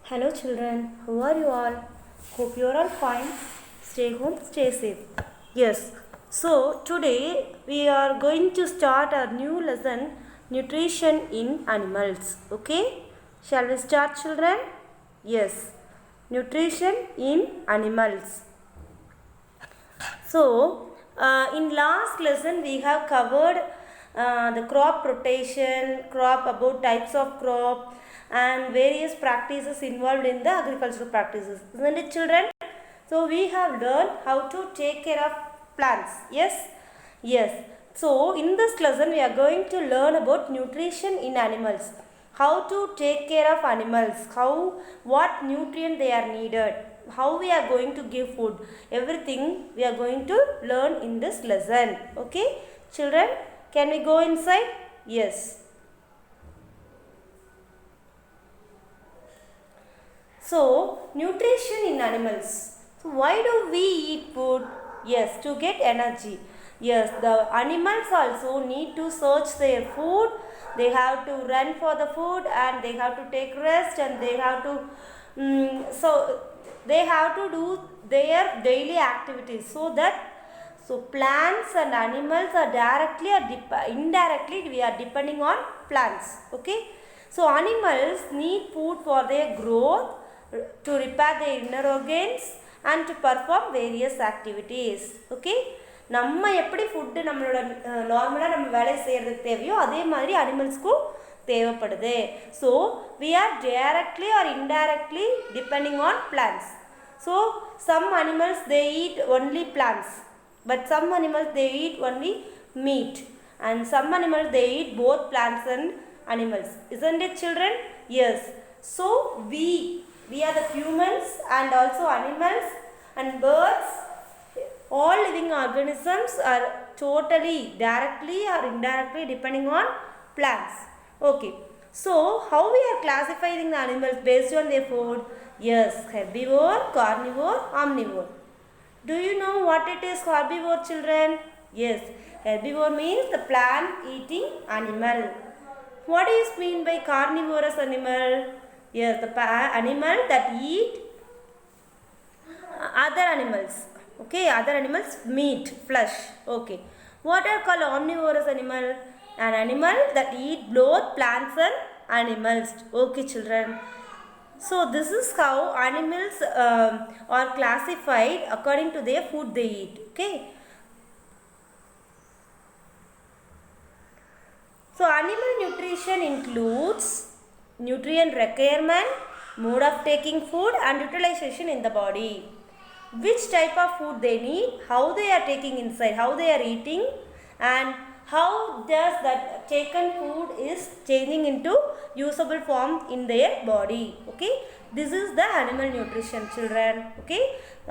Hello children, how are you all? Hope you are all fine. Stay home, stay safe. Yes, so today we are going to start our new lesson, nutrition in animals. Okay, shall we start children? Yes, nutrition in animals. So, in last lesson we have covered the crop rotation, crop about types of crop and various practices involved in the agricultural practices. Isn't it children? So, we have learned how to take care of plants. Yes? Yes. So, in this lesson we are going to learn about nutrition in animals. How to take care of animals, what nutrient they are needed, how we are going to give food, everything we are going to learn in this lesson. Okay children, can we go inside? Yes. So nutrition in animals. So why do we eat food? Yes, to get energy. Yes, the animals also need to search their food. They have to run for the food and they have to take rest and they have to they have to do their daily activities so that plants and animals are directly or indirectly we are depending on plants. Okay. So animals need food for their growth, to repair their inner organs and to perform various activities. Okay. நம்ம எப்படி food நம்மளோட நார்மலாக நம்ம வேலை செய்கிறதுக்கு தேவையோ அதே மாதிரி அனிமல்ஸ்க்கும் தேவைப்படுது. So we are directly or indirectly depending on plants. So some animals they eat only plants, but some animals they eat only meat and some animals they eat both plants and animals. Isn't it children? Yes. So we are the humans and also animals and birds, all living organisms are totally directly or indirectly depending on plants. Okay, so how we are classifying the animals based on their food? Yes, herbivore, carnivore, omnivore. Do you know what it is herbivore children? Yes, herbivore means the plant eating animal. What is mean by carnivorous animal? Yes, the animal that eat other animals. Okay, other animals meat, flesh. Okay. What are called omnivorous animal? An animal that eat both plants and animals. Okay children. So this is how animals are classified according to their food they eat. Okay. So animal nutrition includes nutrient requirement, mode of taking food and utilization in the body. Which type of food they need, how they are taking inside, how they are eating and how does that taken food is changing into usable form in their body. Okay, this is the animal nutrition children. Okay,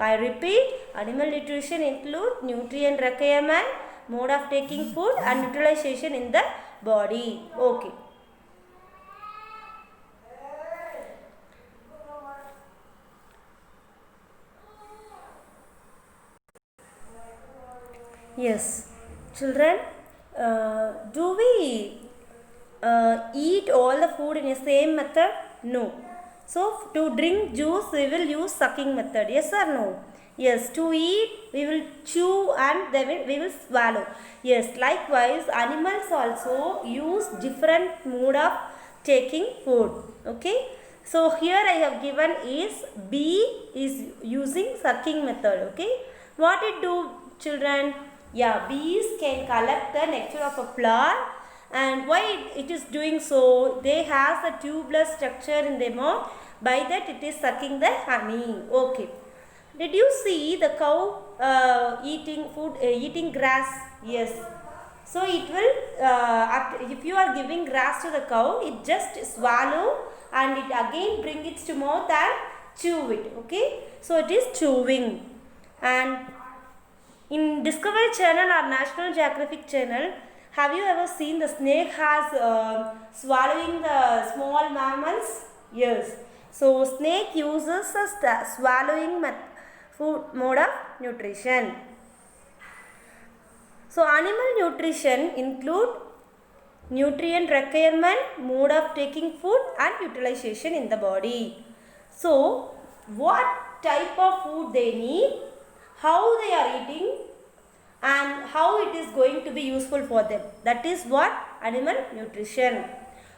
I repeat, animal nutrition include nutrient requirement, mode of taking food and utilization in the body. Okay. Yes, children, do we eat all the food in the same method? No. So to drink juice we will use sucking method. Yes or no? Yes. To eat we will chew and then we will swallow. Yes. Likewise animals also use different mode of taking food. Okay. So here I have given is bee is using sucking method. Okay. What it do children? Yeah, bees can collect the nectar of a flower and why it is doing so? They have a tubular structure in their mouth, by that it is sucking the honey. Okay. Did you see the cow eating food, eating grass? Yes. So it will, if you are giving grass to the cow, it just swallow and it again bring it to mouth and chew it. Okay. So it is chewing. And in Discovery Channel or National Geographic Channel, have you ever seen the snake has swallowing the small mammals? Yes. So snake uses a swallowing food mode of nutrition. So animal nutrition include nutrient requirement, mode of taking food and utilization in the body. So what type of food they need, how they are eating, and how it is going to be useful for them, that is what animal nutrition.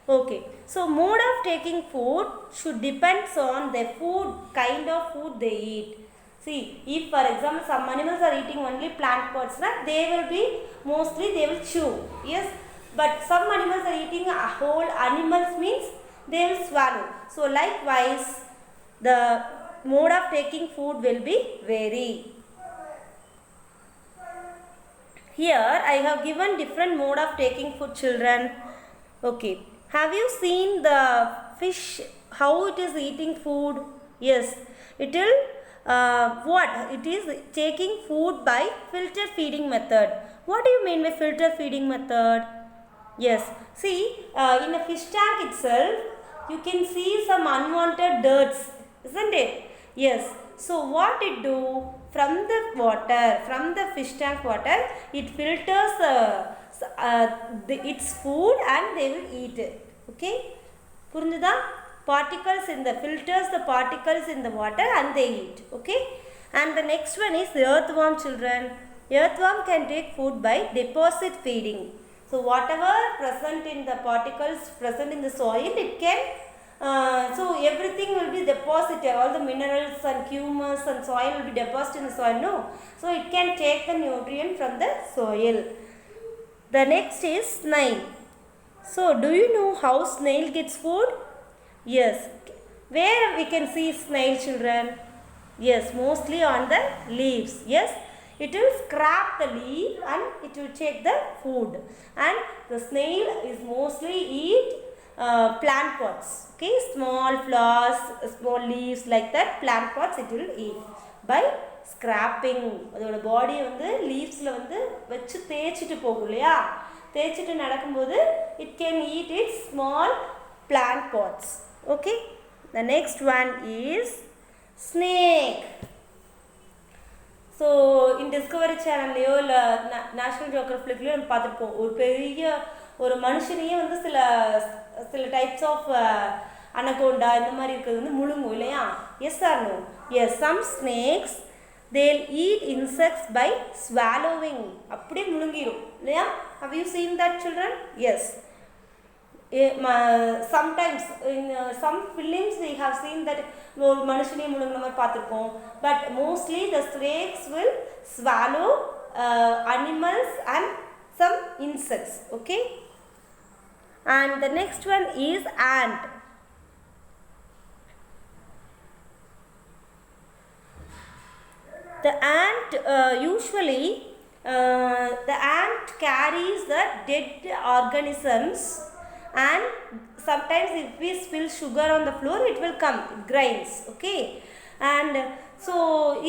Okay, so mode of taking food should depends on the food, kind of food they eat. See, if for example some animals are eating only plant parts, they will be mostly they will chew, yes, but some animals are eating a whole animals, means they will swallow. So likewise the mode of taking food will be vary. Here I have given different mode of taking food, children. Okay, have you seen the fish, how it is eating food? Yes, it will what it is taking food by filter feeding method. What do you mean by filter feeding method? Yes, see, in a fish tank itself you can see some unwanted dirts, isn't it? Yes, so what it do, from the water, from the fish tank water, it filters its food and they will eat it. Okay, புரிஞ்சுதா? Particles in the filters the particles in the water and they eat. Okay, and the next one is earthworm, children. Earthworm can take food by deposit feeding. So whatever present in the particles present in the soil, it can so everything will be deposited, all the minerals and humus and soil will be deposited in the soil, no? So it can take the nutrient from the soil. The next is snail. So do you know how snail gets food? Yes, where we can see snail, children? Yes, mostly on the leaves. Yes, it will scrap the leaf and it will take the food, and the snail is mostly eat plant pods. Okay, small flowers, small leaves, like that plant pods it will eat by scrapping. அதோட பாடி வந்து லீவ்ஸில் வந்து வச்சு தேய்ச்சிட்டு போகும் இல்லையா, தேய்ச்சிட்டு நடக்கும்போது it can eat its small plant pods. Okay, the next one is snake. So in Discovery சேனல்லையோ இல்லை நேஷ்னல் ஜியோகிராஃபிக்லையோ நம்ம பார்த்துருப்போம், ஒரு பெரிய ஒரு மனுஷனையே வந்து சில சில டைப்ஸ் ஆஃப் அனகோண்டா இந்த மாதிரி இருக்கிறது வந்து முழுங்கும் இல்லையா? Yes or no? Yes, some snakes they'll eat insects by swallowing. அப்படியே முழுங்கிடும் இல்லையா? have you seen that, children? Yes, sometimes in some films we have seen that மனுஷனே முழுங்கின மாதிரி பார்த்துருக்கோம், but mostly the snakes will swallow animals and some insects. Okay, and the next one is ant. The ant usually the ant carries the dead organisms, and sometimes if we spill sugar on the floor it will come, it grinds. Okay, and so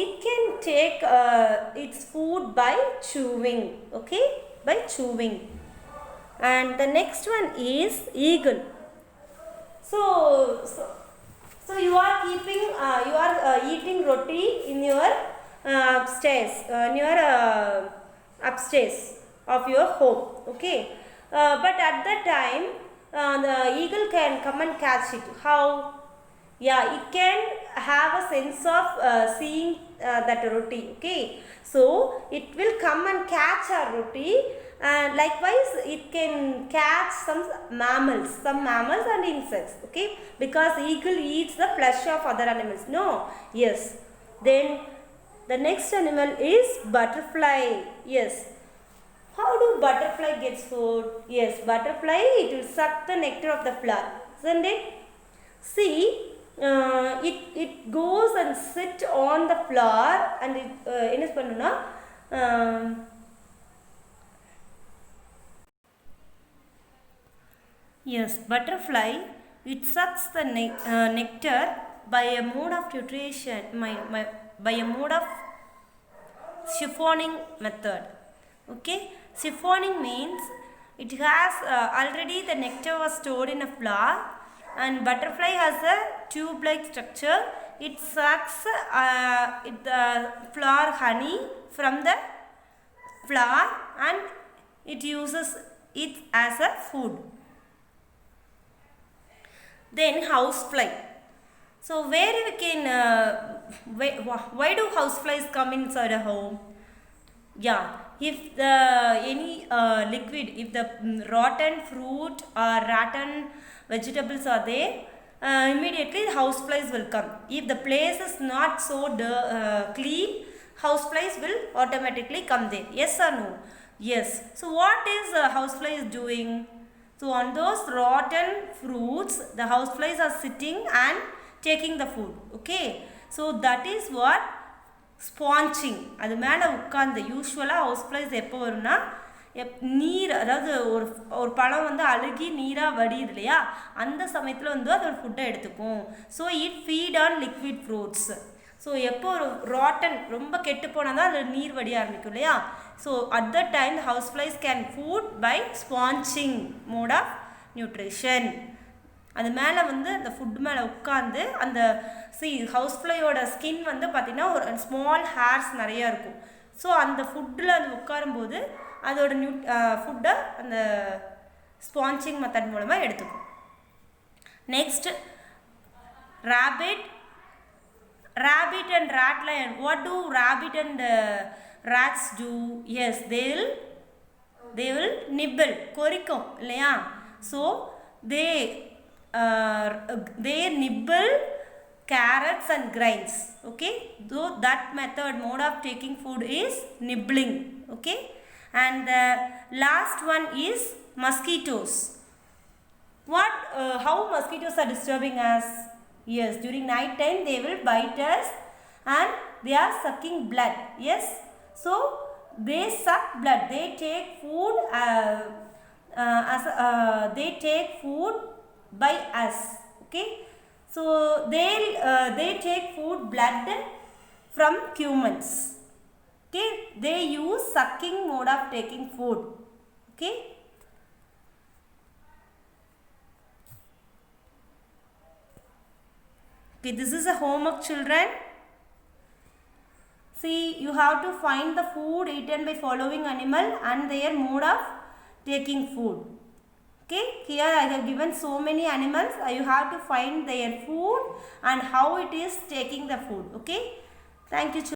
it can take its food by chewing. Okay, by chewing. And the next one is eagle. So you are keeping you are eating roti in your upstairs, near upstairs of your home. Okay, but at that time the eagle can come and catch it. How? Yeah, it can have a sense of seeing that roti. Okay, so it will come and catch our roti, and likewise it can catch some mammals and insects. Okay, because eagle eats the flesh of other animals, no? Yes, then the next animal is butterfly. Yes, how do butterfly gets food? Yes, butterfly, it will suck the nectar of the flower, isn't it? See, it goes and sit on the flower and it என்ன பண்ணுனா yes, butterfly, it sucks the nectar by a mode of nutrition, by a mode of chiffoning method. Okay, chiffoning means it has already the nectar was stored in a flower, and butterfly has a tube-like structure. It sucks the flower honey from the flower and it uses it as a food. Then housefly. So where we can why do houseflies come inside a home? Yeah, if the any liquid, if the rotten fruit or rotten vegetables are there, immediately the houseflies will come. If the place is not so clean, houseflies will automatically come there. Yes or no? Yes. So what is housefly is doing? So on those rotten fruits, the houseflies are sitting and taking the food. Okay. So that is what ஸ்பான்ச்சிங். அது மேலே உட்காந்து யூஸ்வலாக house flies எப்போ வரும்னா நீர், அதாவது ஒரு பழம் வந்து அழுகி நீராக வடியுது இல்லையா, அந்த சமயத்தில் வந்து அதோட ஃபுட்டை எடுத்துக்கும். So it feed on liquid fruits. So எப்போ ஒரு ராட்டன் ரொம்ப கெட்டு போனால் தான் அதில் நீர் வடிய ஆரம்பிக்கும் இல்லையா. So at the time house flies can food by sponging mode of nutrition. அது மேலே வந்து அந்த ஃபுட் மேலே உட்காந்து அந்த ஹவுஸ்ஃப்ளையோட ஸ்கின் வந்து பார்த்திங்கன்னா ஒரு ஸ்மால் ஹேர்ஸ் நிறையா இருக்கும். ஸோ அந்த ஃபுட்டில் அது உட்காரும்போது அதோட ஃபுட்டை அந்த ஸ்பான்ச்சிங் மெத்தட் மூலமாக எடுத்துக்கும். Next rabbit and rat lion. What do rabbit and rats do? Yes, they will nibble, கொறிக்கும் இல்லையா. So they nibble carrots and grains. Okay, though that mode of taking food is nibbling. Okay, and the last one is mosquitoes. How mosquitoes are disturbing us? Yes, during night time they will bite us and they are sucking blood. Yes, so they suck blood, they take food they take food by us. Okay, so they take food blood from humans. Okay, they use sucking mode of taking food. Okay, this is a homework, children. See, you have to find the food eaten by following animal and their mode of taking food. Okay, here I have given so many animals. You have to find their food and how it is taking the food. Okay, thank you, children.